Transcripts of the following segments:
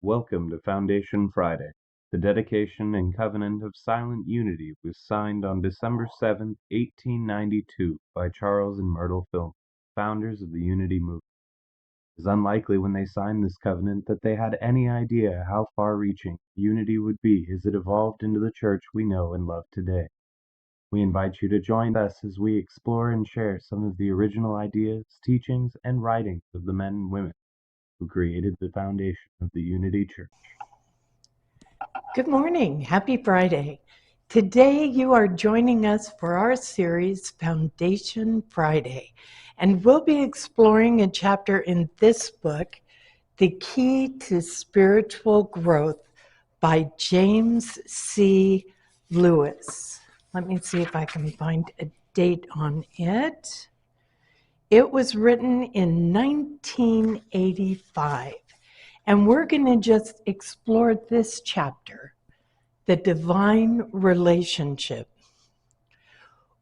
Welcome to Foundation Friday. The dedication and covenant of silent unity was signed on December 7th, 1892 by Charles and Myrtle Fillmore, founders of the Unity movement. It is unlikely when they signed this covenant that they had any idea how far-reaching unity would be as it evolved into the church we know and love today. We invite you to join us as we explore and share some of the original ideas, teachings, and writings of the men and women who created the foundation of the Unity Church. Good morning. Happy Friday. Today you are joining us for our series, Foundation Friday, and we'll be exploring a chapter in this book, The Key to Spiritual Growth by James C. Lewis. Let me see if I can find a date on it. It was written in 1985. And we're going to just explore this chapter, the divine relationship.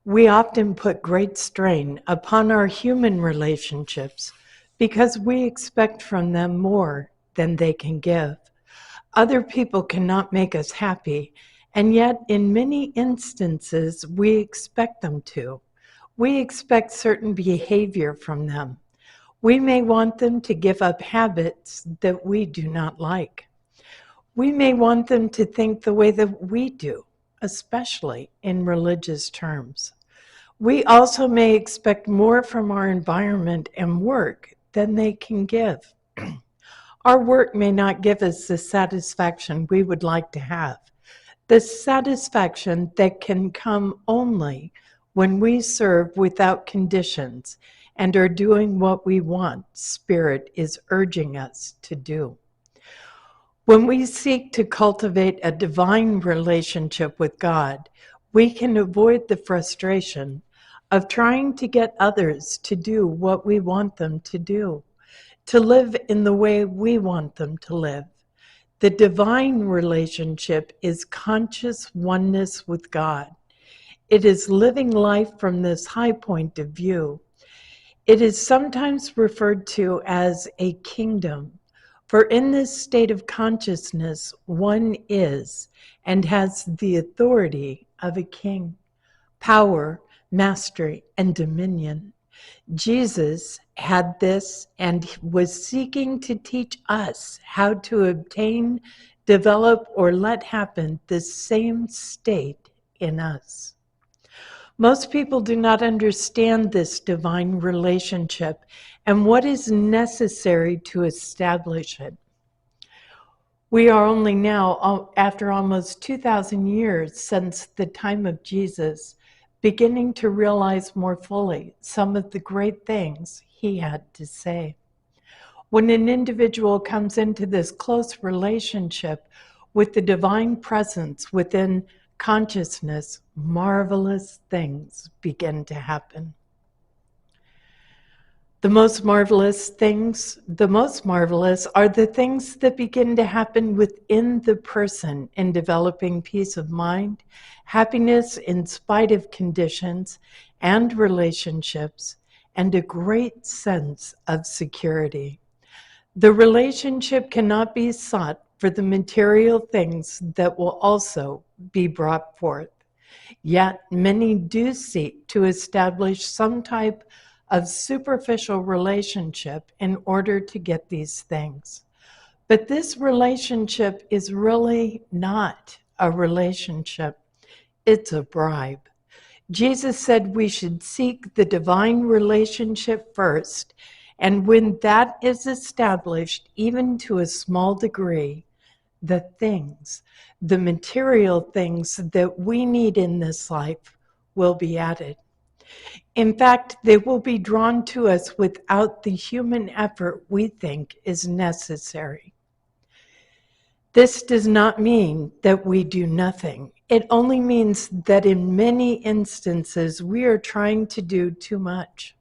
We often put great strain upon our human relationships because we expect from them more than they can give. Other people cannot make us happy, and yet in many instances we expect them to. We expect certain behavior from them. We may want them to give up habits that we do not like. We may want them to think the way that we do, especially in religious terms. We also may expect more from our environment and work than they can give. Our work may not give us the satisfaction we would like to have, the satisfaction that can come only when we serve without conditions and are doing what we want, Spirit is urging us to do. When we seek to cultivate a divine relationship with God, we can avoid the frustration of trying to get others to do what we want them to do, to live in the way we want them to live. The divine relationship is conscious oneness with God. It is living life from this high point of view. It is sometimes referred to as a kingdom, for in this state of consciousness, one is and has the authority of a king, power, mastery, and dominion. Jesus had this and was seeking to teach us how to obtain, develop, or let happen the same state in us. Most people do not understand this divine relationship and what is necessary to establish it. We are only now, after almost 2,000 years since the time of Jesus, beginning to realize more fully some of the great things he had to say. When an individual comes into this close relationship with the divine presence within consciousness, marvelous things begin to happen. The most marvelous are the things that begin to happen within the person in developing peace of mind, happiness in spite of conditions and relationships, and a great sense of security. The relationship cannot be sought for the material things that will also be brought forth. Yet many do seek to establish some type of superficial relationship in order to get these things. But this relationship is really not a relationship. It's a bribe. Jesus said we should seek the divine relationship first, and when that is established, even to a small degree, the material things that we need in this life will be added. In fact, they will be drawn to us without the human effort we think is necessary. This does not mean that we do nothing. It only means that in many instances we are trying to do too much.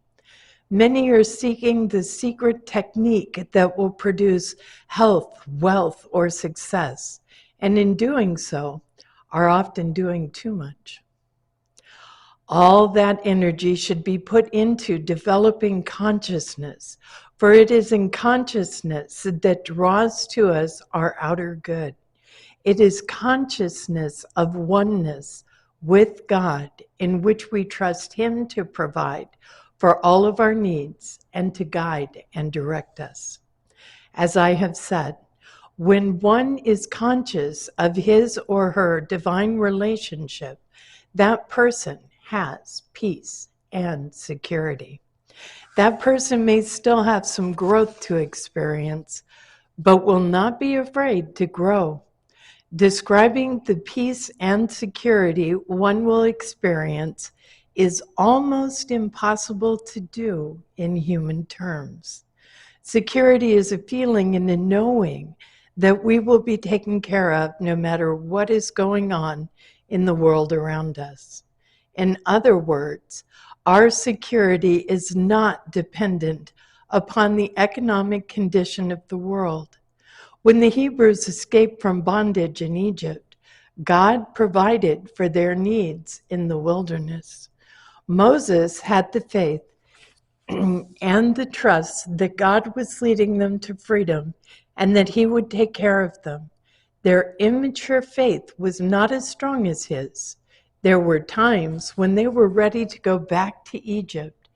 Many are seeking the secret technique that will produce health, wealth, or success, and in doing so, are often doing too much. All that energy should be put into developing consciousness, For it is in consciousness that draws to us our outer good. It is consciousness of oneness with God in which we trust Him to provide for all of our needs and to guide and direct us. As I have said, when one is conscious of his or her divine relationship, that person has peace and security. That person may still have some growth to experience, but will not be afraid to grow. Describing the peace and security one will experience is almost impossible to do in human terms. Security is a feeling and a knowing that we will be taken care of no matter what is going on in the world around us. In other words, our security is not dependent upon the economic condition of the world. When the Hebrews escaped from bondage in Egypt, God provided for their needs in the wilderness. Moses had the faith and the trust that God was leading them to freedom and that He would take care of them. Their immature faith was not as strong as his. There were times when they were ready to go back to Egypt.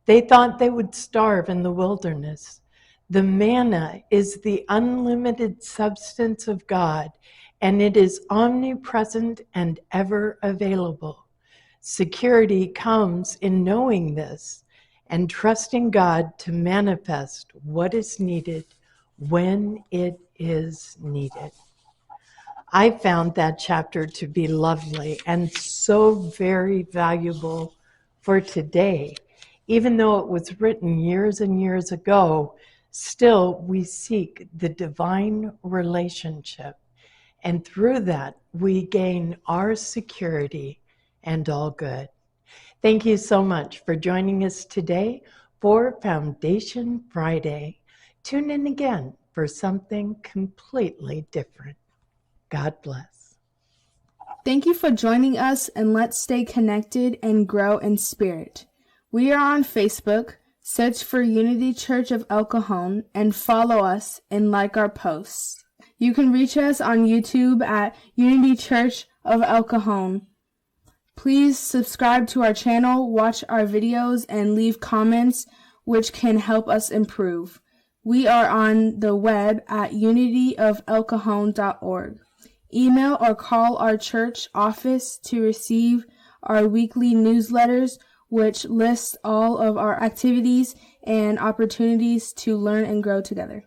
They thought they would starve in the wilderness. The manna is the unlimited substance of God, and it is omnipresent and ever available. Security comes in knowing this and trusting God to manifest what is needed when it is needed. I found that chapter to be lovely and so very valuable for today. Even though it was written years and years ago, still we seek the divine relationship. And through that, we gain our security and all good. Thank you so much for joining us today for Foundation Friday. Tune in again for something completely different. God bless. Thank you for joining us, and let's stay connected and grow in spirit. We are on Facebook. Search for Unity Church of El Cajon and follow us and like our posts. You can reach us on YouTube at Unity Church of El Cajon. Please subscribe to our channel, watch our videos, and leave comments which can help us improve. We are on the web at unityofelcajon.org. Email or call our church office to receive our weekly newsletters, which lists all of our activities and opportunities to learn and grow together.